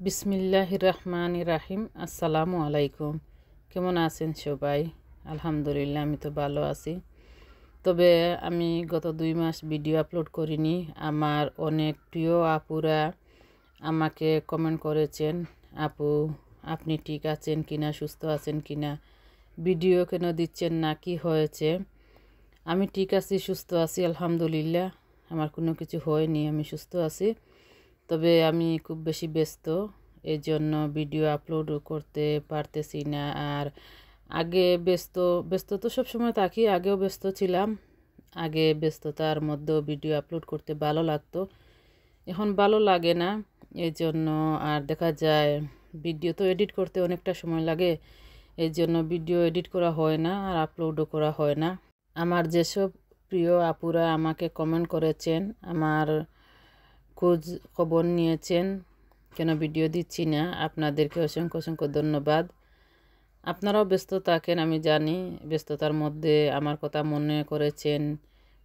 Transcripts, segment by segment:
বিসমিল্লাহির রহমানির রাহিম। আসসালামু আলাইকুম। কেমন আছেন সবাই? আলহামদুলিল্লাহ, আমি তো ভালো আছি। তবে আমি গত 2 মাস ভিডিও আপলোড করিনি। আমার অনেক প্রিয় আপুরা আমাকে কমেন্ট করেছেন, আপু আপনি ঠিক আছেন কিনা, সুস্থ আছেন কিনা, ভিডিও কেন দিচ্ছেন না, কি হয়েছে? আমি ঠিক আছি, সুস্থ আছি, আলহামদুলিল্লাহ। আমার কোনো কিছু হয়নি, আমি সুস্থ আছি। তবে আমি খুব বেশি ব্যস্ত, এই জন্য ভিডিও আপলোড করতে পারতেছি না। আর আগে ব্যস্ত তো সবসময় থাকি, আগেও ব্যস্ত ছিলাম। আগে ব্যস্ততার মধ্যেও ভিডিও আপলোড করতে ভালো লাগতো, এখন ভালো লাগে না। এই জন্য আর দেখা যায় ভিডিও তো এডিট করতে অনেকটা সময় লাগে, এই জন্য ভিডিও এডিট করা হয় না আর আপলোডও করা হয় না। আমার যেসব প্রিয় আপুরা আমাকে কমেন্ট করেছেন, আমার খোঁজ খবর নিয়েছেন, কেন ভিডিও দিচ্ছি না, আপনাদেরকে অসংখ্য অসংখ্য ধন্যবাদ। আপনারাও ব্যস্ত থাকেন, আমি জানি। ব্যস্ততার মধ্যে আমার কথা মনে করেছেন,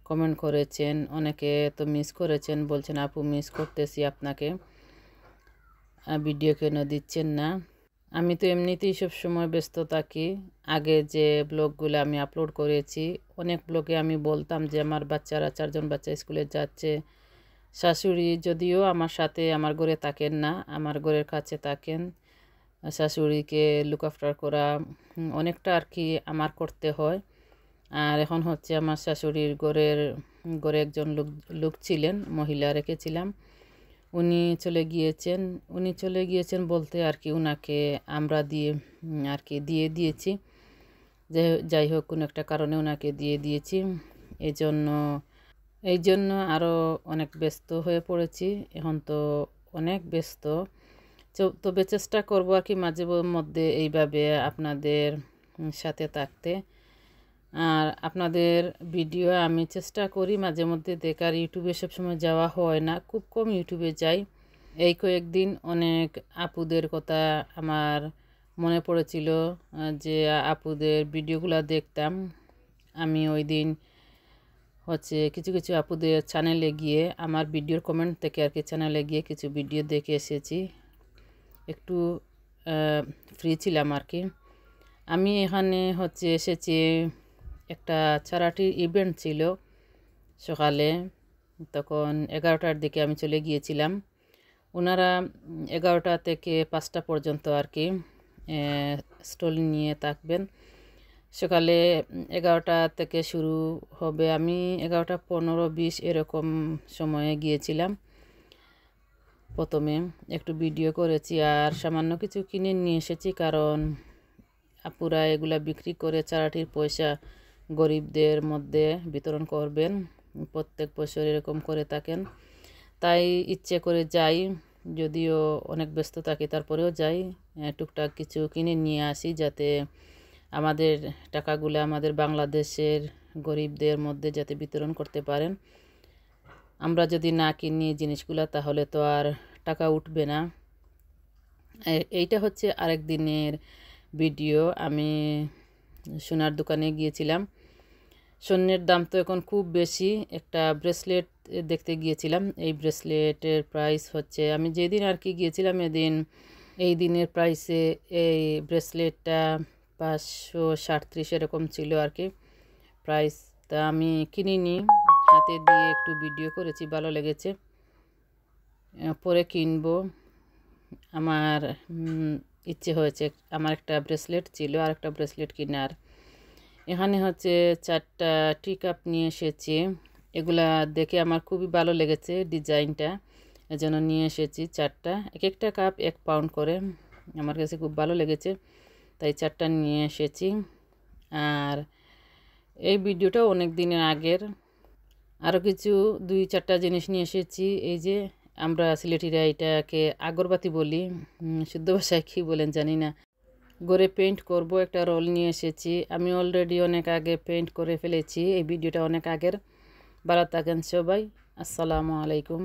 কমেন্ট করেছেন। অনেকে তো মিস করেছেন, বলছেন আপু মিস করতেছি আপনাকে, ভিডিও কেন দিচ্ছেন না। আমি তো এমনিতেই সবসময় ব্যস্ত থাকি। আগে যে ব্লগগুলো আমি আপলোড করেছি, অনেক ব্লগে আমি বলতাম যে আমার বাচ্চারা 4 জন বাচ্চা স্কুলে যাচ্ছে। শাশুড়ি যদিও আমার সাথে আমার ঘরে থাকেন না, আমার ঘরের কাছে থাকেন। শাশুড়িকে লুক আফটার করা অনেকটা আর কি আমার করতে হয়। আর এখন হচ্ছে আমার শাশুড়ির ঘরে একজন লোক ছিলেন, মহিলা রেখেছিলাম। উনি চলে গিয়েছেন বলতে আর কি উনাকে আমরা আর কি দিয়ে দিয়েছি। যাই হোক, কোনো একটা কারণে ওনাকে দিয়ে দিয়েছি। এই জন্য আরও অনেক ব্যস্ত হয়ে পড়েছি। এখন তো অনেক ব্যস্ত। তবে চেষ্টা করব আর কি মাঝে মধ্যে এইভাবে আপনাদের সাথে থাকতে। আর আপনাদের ভিডিও আমি চেষ্টা করি মাঝে মধ্যে দেখার। ইউটিউবে সবসময় যাওয়া হয় না, খুব কম ইউটিউবে যাই। এই কয়েকদিন অনেক আপুদের কথা আমার মনে পড়েছিল, যে আপুদের ভিডিওগুলো দেখতাম। আমি ওই দিন হচ্ছে কিছু কিছু আপুদের চ্যানেলে গিয়ে, আমার ভিডিওর কমেন্ট থেকে আর কি চ্যানেলে গিয়ে কিছু ভিডিও দেখে এসেছি। একটু ফ্রি ছিলাম আর কি। আমি এখানে হচ্ছে এসেছি, একটা চ্যারিটির ইভেন্ট ছিল সকালে, তখন 11টার দিকে আমি চলে গিয়েছিলাম। ওনারা 11টা থেকে 5টা পর্যন্ত আর কি স্টল নিয়ে থাকবেন। সকালে 11টা থেকে শুরু হবে, আমি 11টা 15-20 এরকম সময়ে গিয়েছিলাম। প্রথমে একটু ভিডিও করেছি আর সামান্য কিছু কিনে নিয়ে এসেছি, কারণ আপুরা এগুলা বিক্রি করে চ্যারিটির পয়সা গরিবদের মধ্যে বিতরণ করবেন, প্রত্যেক বছর এরকম করে থাকেন। তাই ইচ্ছে করে যাই, যদিও অনেক ব্যস্ত থাকি তারপরেও যাই, টুকটাক কিছু কিনে নিয়ে আসি, যাতে আমাদের টাকাগুলো আমাদের বাংলাদেশের গরিবদের মধ্যে যাতে বিতরণ করতে পারেন। আমরা যদি না কিনি জিনিসগুলো, তাহলে তো আর টাকা উঠবে না। এইটা হচ্ছে আরেক দিনের ভিডিও। আমি সোনার দোকানে গিয়েছিলাম। স্বর্ণের দাম তো এখন খুব বেশি। একটা ব্রেসলেট দেখতে গিয়েছিলাম। এই ব্রেসলেটের প্রাইস হচ্ছে, আমি যেদিন আর কি গিয়েছিলাম এই দিনের প্রাইসে এই ব্রেসলেটটা 537 এরকম ছিল আর কি প্রাইস। তা আমি কিনিনি, হাতে দিয়ে একটু ভিডিও করেছি, ভালো লেগেছে, পরে কিনবো। আমার ইচ্ছে হয়েছে, আমার একটা ব্রেসলেট ছিল আর একটা ব্রেসলেট কেনার। এখানে হচ্ছে 4টা টি কাপ নিয়ে এসেছি। এগুলা দেখে আমার খুবই ভালো লেগেছে ডিজাইনটা, এজন্য নিয়ে এসেছি 4টা। এক একটা কাপ 1 পাউন্ড করে, আমার কাছে খুব ভালো লেগেছে, তাই 4টা নিয়ে এসেছি। আর এই ভিডিওটা অনেক দিনের আগের। আরও কিছু 2-4টা জিনিস নিয়ে এসেছি। এই যে আমরা সিলেটিরা এটাকে আগরবাতি বলি, শুদ্ধ ভাষায় কী বলেন জানি না। ঘরে পেইন্ট করব, একটা রোল নিয়ে এসেছি। আমি অলরেডি অনেক আগে পেইন্ট করে ফেলেছি। এই ভিডিওটা অনেক আগের। ভালো থাকেন সবাই, আসসালামু আলাইকুম।